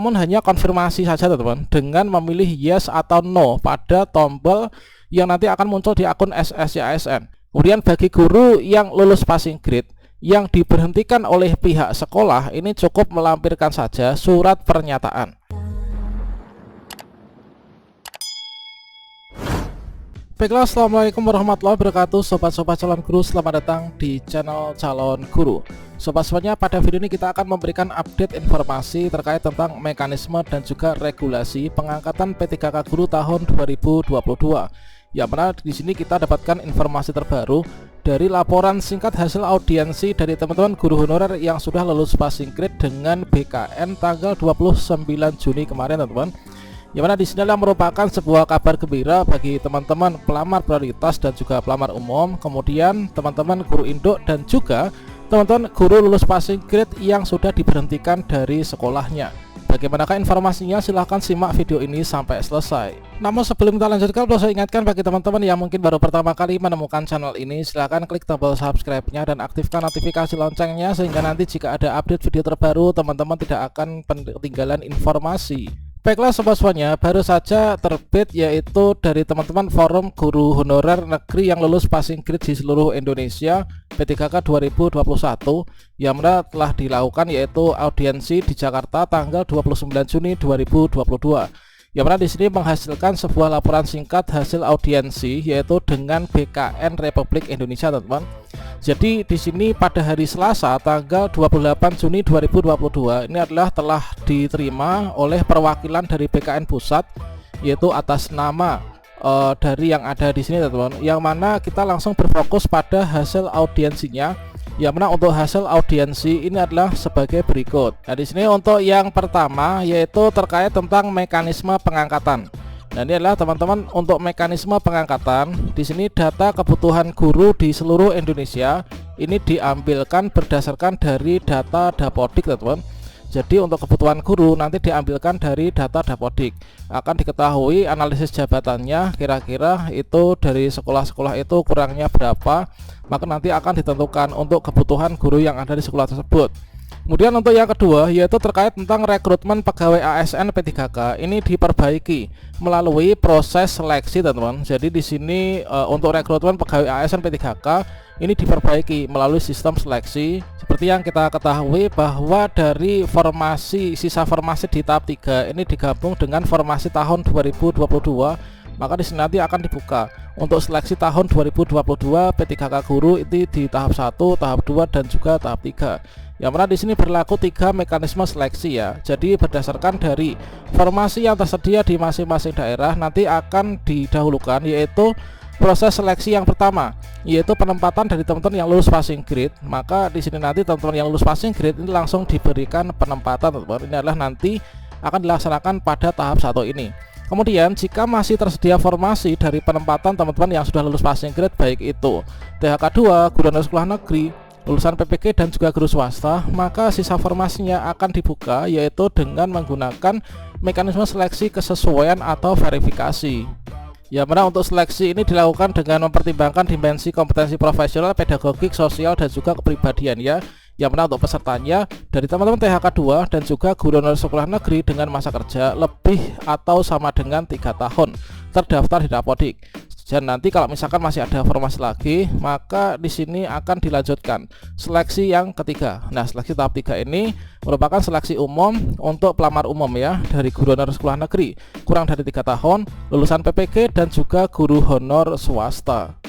namun hanya konfirmasi saja teman-teman dengan memilih yes atau no pada tombol yang nanti akan muncul di akun SSCASN. Kemudian bagi guru yang lulus passing grade yang diberhentikan oleh pihak sekolah, ini cukup melampirkan saja surat pernyataan. Baiklah, assalamualaikum warahmatullahi wabarakatuh, sobat-sobat calon guru, selamat datang di channel calon guru. Sobat-sobatnya, pada video ini kita akan memberikan update informasi terkait tentang mekanisme dan juga regulasi pengangkatan P3K guru tahun 2022. Yang mana di sini kita dapatkan informasi terbaru dari laporan singkat hasil audiensi dari teman-teman guru honorer yang sudah lulus passing grade dengan BKN tanggal 29 Juni kemarin, teman-teman. Yang mana di sini adalah merupakan sebuah kabar gembira bagi teman-teman pelamar prioritas dan juga pelamar umum, kemudian teman-teman guru induk dan juga teman-teman guru lulus passing grade yang sudah diberhentikan dari sekolahnya. Bagaimanakah informasinya? Silahkan simak video ini sampai selesai. Namun sebelum kita lanjutkan, perlu saya ingatkan bagi teman-teman yang mungkin baru pertama kali menemukan channel ini, silahkan klik tombol subscribe-nya dan aktifkan notifikasi loncengnya sehingga nanti jika ada update video terbaru, teman-teman tidak akan ketinggalan informasi. Baiklah sobat-sobatnya, baru saja terbit yaitu dari teman-teman Forum Guru Honorer Negeri yang lulus passing grade di seluruh Indonesia P3K 2021 yang mana telah dilakukan yaitu audiensi di Jakarta tanggal 29 Juni 2022. Yang mana di sini menghasilkan sebuah laporan singkat hasil audiensi yaitu dengan BKN Republik Indonesia, teman-teman. Jadi di sini pada hari Selasa tanggal 28 Juni 2022 ini adalah telah diterima oleh perwakilan dari BKN Pusat yaitu atas nama dari yang ada di sini, teman-teman. Yang mana kita langsung berfokus pada hasil audiensinya. Yang mana untuk hasil audiensi ini adalah sebagai berikut. Nah, di sini untuk yang pertama yaitu terkait tentang mekanisme pengangkatan. Nah, ini adalah teman-teman untuk mekanisme pengangkatan. Di sini data kebutuhan guru di seluruh Indonesia ini diambilkan berdasarkan dari data Dapodik, teman-teman. Jadi untuk kebutuhan guru nanti diambilkan dari data Dapodik. Akan diketahui analisis jabatannya kira-kira itu dari sekolah-sekolah itu kurangnya berapa, maka nanti akan ditentukan untuk kebutuhan guru yang ada di sekolah tersebut. Kemudian untuk yang kedua yaitu terkait tentang rekrutmen pegawai ASN P3K ini diperbaiki melalui proses seleksi, teman-teman. Jadi di sini untuk rekrutmen pegawai ASN P3K ini diperbaiki melalui sistem seleksi. Seperti yang kita ketahui bahwa dari sisa formasi di tahap 3 ini digabung dengan formasi tahun 2022, maka di sini nanti akan dibuka untuk seleksi tahun 2022 P3K guru itu di tahap 1, tahap 2 dan juga tahap 3. Yang mana di sini berlaku 3 mekanisme seleksi ya. Jadi berdasarkan dari formasi yang tersedia di masing-masing daerah nanti akan didahulukan yaitu proses seleksi yang pertama yaitu penempatan dari teman-teman yang lulus passing grade. Maka di sini nanti teman-teman yang lulus passing grade ini langsung diberikan penempatan, teman-teman. Ini adalah nanti akan dilaksanakan pada tahap 1 ini. Kemudian jika masih tersedia formasi dari penempatan teman-teman yang sudah lulus passing grade baik itu THK 2, guru honorer sekolah negeri, lulusan PPG dan juga guru swasta, maka sisa formasinya akan dibuka yaitu dengan menggunakan mekanisme seleksi kesesuaian atau verifikasi. Yang mana untuk seleksi ini dilakukan dengan mempertimbangkan dimensi kompetensi profesional, pedagogik, sosial dan juga kepribadian ya. Yang mana untuk pesertanya dari teman-teman THK 2 dan juga guru honorer sekolah negeri dengan masa kerja lebih atau sama dengan 3 tahun terdaftar di Dapodik. Dan nanti kalau misalkan masih ada formasi lagi, maka di sini akan dilanjutkan seleksi yang ketiga. Nah, seleksi tahap 3 ini merupakan seleksi umum untuk pelamar umum ya, dari guru honorer sekolah negeri kurang dari 3 tahun, lulusan PPG dan juga guru honor swasta.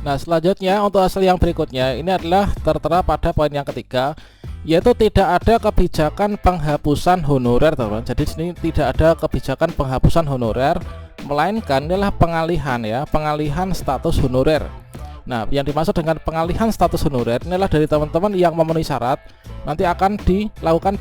Nah, selanjutnya untuk hasil yang berikutnya ini adalah tertera pada poin yang ketiga yaitu tidak ada kebijakan penghapusan honorer, teman-teman. Jadi di sini tidak ada kebijakan penghapusan honorer, melainkan adalah pengalihan ya, pengalihan status honorer. Nah, yang dimaksud dengan pengalihan status honorer inilah dari teman-teman yang memenuhi syarat nanti akan dilakukan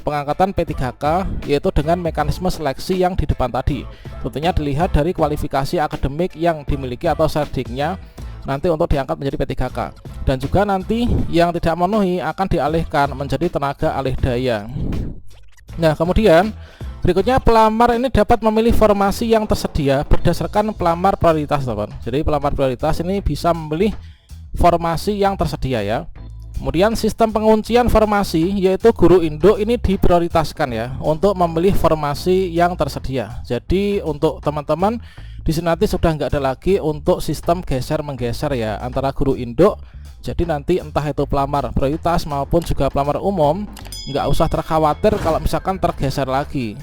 pengangkatan P3K yaitu dengan mekanisme seleksi yang di depan tadi. Tentunya dilihat dari kualifikasi akademik yang dimiliki atau serdiknya nanti untuk diangkat menjadi P3K. Dan juga nanti yang tidak memenuhi akan dialihkan menjadi tenaga alih daya. Nah, kemudian berikutnya pelamar ini dapat memilih formasi yang tersedia berdasarkan pelamar prioritas, teman. Jadi pelamar prioritas ini bisa memilih formasi yang tersedia ya. Kemudian sistem penguncian formasi, yaitu guru induk ini diprioritaskan ya untuk memilih formasi yang tersedia. Jadi untuk teman-teman di sini nanti sudah nggak ada lagi untuk sistem geser menggeser ya antara guru induk. Jadi nanti entah itu pelamar prioritas maupun juga pelamar umum, nggak usah terkhawatir kalau misalkan tergeser lagi.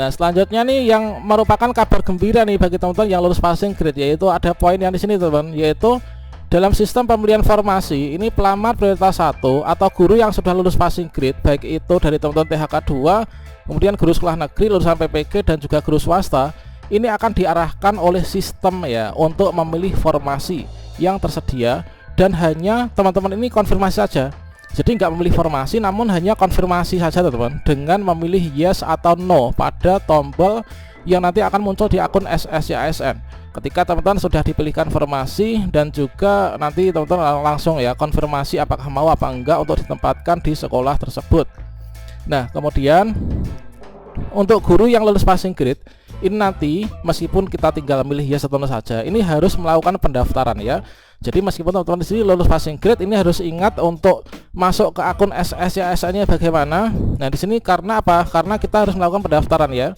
Nah selanjutnya nih yang merupakan kabar gembira nih bagi teman-teman yang lulus passing grade, yaitu ada poin yang di sini teman, yaitu dalam sistem pemilihan formasi ini pelamar prioritas 1 atau guru yang sudah lulus passing grade, baik itu dari teman-teman THK 2, kemudian guru sekolah negeri, lulusan PPG dan juga guru swasta, ini akan diarahkan oleh sistem ya untuk memilih formasi yang tersedia, dan hanya teman-teman ini konfirmasi saja. Jadi nggak memilih formasi namun hanya konfirmasi saja teman-teman dengan memilih yes atau no pada tombol yang nanti akan muncul di akun SSCASN. Ketika teman-teman sudah dipilihkan formasi, dan juga nanti teman-teman langsung ya konfirmasi apakah mau apa enggak untuk ditempatkan di sekolah tersebut. Nah kemudian untuk guru yang lulus passing grade ini nanti meskipun kita tinggal milih yes atau no saja, ini harus melakukan pendaftaran ya. Jadi meskipun teman-teman di sini lulus passing grade, ini harus ingat untuk masuk ke akun SSCASN-nya bagaimana. Nah di sini karena apa? Karena kita harus melakukan pendaftaran ya.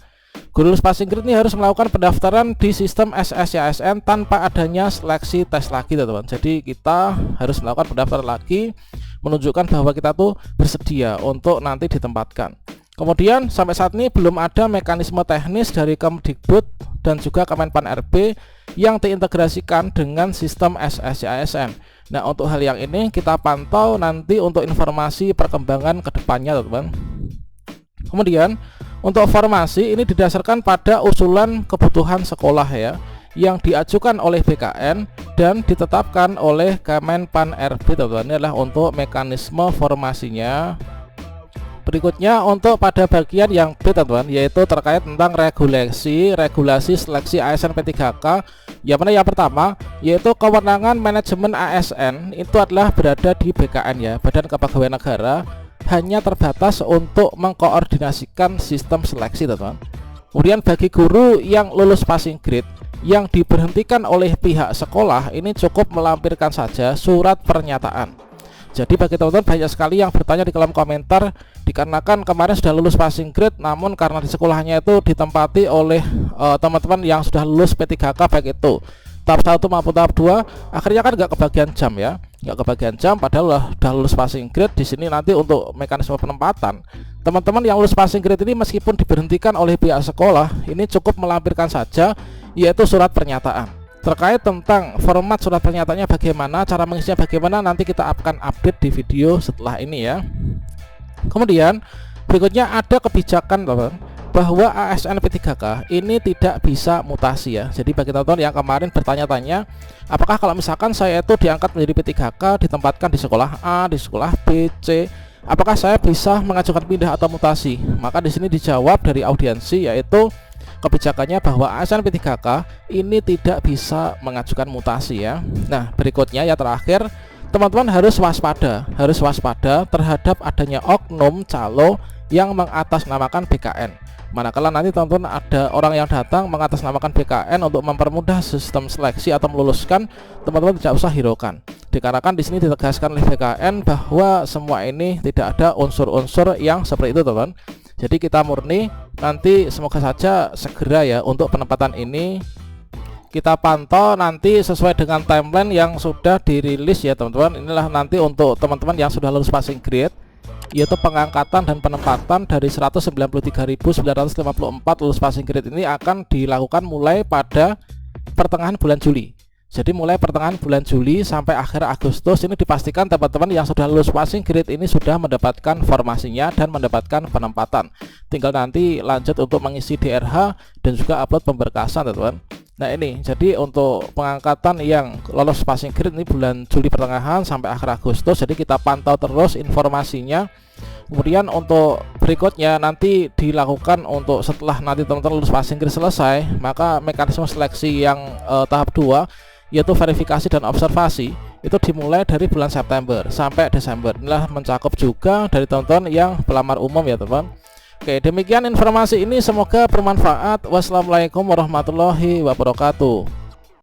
Guru lulus passing grade ini harus melakukan pendaftaran di sistem SSCASN tanpa adanya seleksi tes lagi teman-teman. Jadi kita harus melakukan pendaftaran lagi, menunjukkan bahwa kita tuh bersedia untuk nanti ditempatkan. Kemudian sampai saat ini belum ada mekanisme teknis dari Kemdikbud dan juga Kemenpan RB yang diintegrasikan dengan sistem SSCASN. Nah untuk hal yang ini kita pantau nanti untuk informasi perkembangan kedepannya teman-teman. Kemudian untuk formasi ini didasarkan pada usulan kebutuhan sekolah ya, yang diajukan oleh BKN dan ditetapkan oleh Kemenpan RB teman-teman. Ini adalah untuk mekanisme formasinya. Berikutnya untuk pada bagian yang B teman-teman, yaitu terkait tentang regulasi seleksi ASN P3K, yang mana yang pertama yaitu kewenangan manajemen ASN itu adalah berada di BKN ya, Badan Kepegawaian Negara, hanya terbatas untuk mengkoordinasikan sistem seleksi teman-teman. Kemudian bagi guru yang lulus passing grade yang diberhentikan oleh pihak sekolah, ini cukup melampirkan saja surat pernyataan. Jadi bagi teman-teman banyak sekali yang bertanya di kolom komentar, dikarenakan kemarin sudah lulus passing grade namun karena di sekolahnya itu ditempati oleh teman-teman yang sudah lulus P3K baik itu tahap 1 maupun tahap 2, akhirnya kan nggak kebagian jam ya, nggak kebagian jam padahal sudah lulus passing grade. Di sini nanti untuk mekanisme penempatan teman-teman yang lulus passing grade ini meskipun diberhentikan oleh pihak sekolah, ini cukup melampirkan saja yaitu surat pernyataan. Terkait tentang format surat pernyataannya bagaimana, cara mengisinya bagaimana, nanti kita akan update di video setelah ini ya. Kemudian berikutnya ada kebijakan bahwa ASN P3K ini tidak bisa mutasi ya. Jadi bagi teman-teman yang kemarin bertanya-tanya, apakah kalau misalkan saya itu diangkat menjadi P3K, ditempatkan di sekolah A, di sekolah B, C, apakah saya bisa mengajukan pindah atau mutasi? Maka di sini dijawab dari audiensi, yaitu kebijakannya bahwa ASN P3K ini tidak bisa mengajukan mutasi ya. Nah berikutnya ya terakhir, teman-teman harus waspada terhadap adanya oknum calo yang mengatasnamakan BKN. Manakala nanti teman-teman ada orang yang datang mengatasnamakan BKN untuk mempermudah sistem seleksi atau meluluskan, teman-teman tidak usah hiraukan. Dikarenakan di sini ditegaskan oleh BKN bahwa semua ini tidak ada unsur-unsur yang seperti itu teman. Jadi kita murni nanti semoga saja segera ya untuk penempatan ini kita pantau nanti sesuai dengan timeline yang sudah dirilis ya teman-teman. Inilah nanti untuk teman-teman yang sudah lulus passing grade, yaitu pengangkatan dan penempatan dari 193.954 lulus passing grade ini akan dilakukan mulai pada pertengahan bulan Juli. Jadi mulai pertengahan bulan Juli sampai akhir Agustus ini dipastikan teman-teman yang sudah lulus passing grade ini sudah mendapatkan formasinya dan mendapatkan penempatan. Tinggal nanti lanjut untuk mengisi DRH dan juga upload pemberkasan teman-teman. Nah ini jadi untuk pengangkatan yang lolos passing grade ini bulan Juli pertengahan sampai akhir Agustus. Jadi kita pantau terus informasinya. Kemudian untuk berikutnya nanti dilakukan untuk setelah nanti teman-teman lulus passing grade selesai, maka mekanisme seleksi yang tahap 2 yaitu verifikasi dan observasi itu dimulai dari bulan September sampai Desember. Inilah mencakup juga dari teman-teman yang pelamar umum ya teman. Oke, demikian informasi ini, semoga bermanfaat. Wassalamualaikum warahmatullahi wabarakatuh.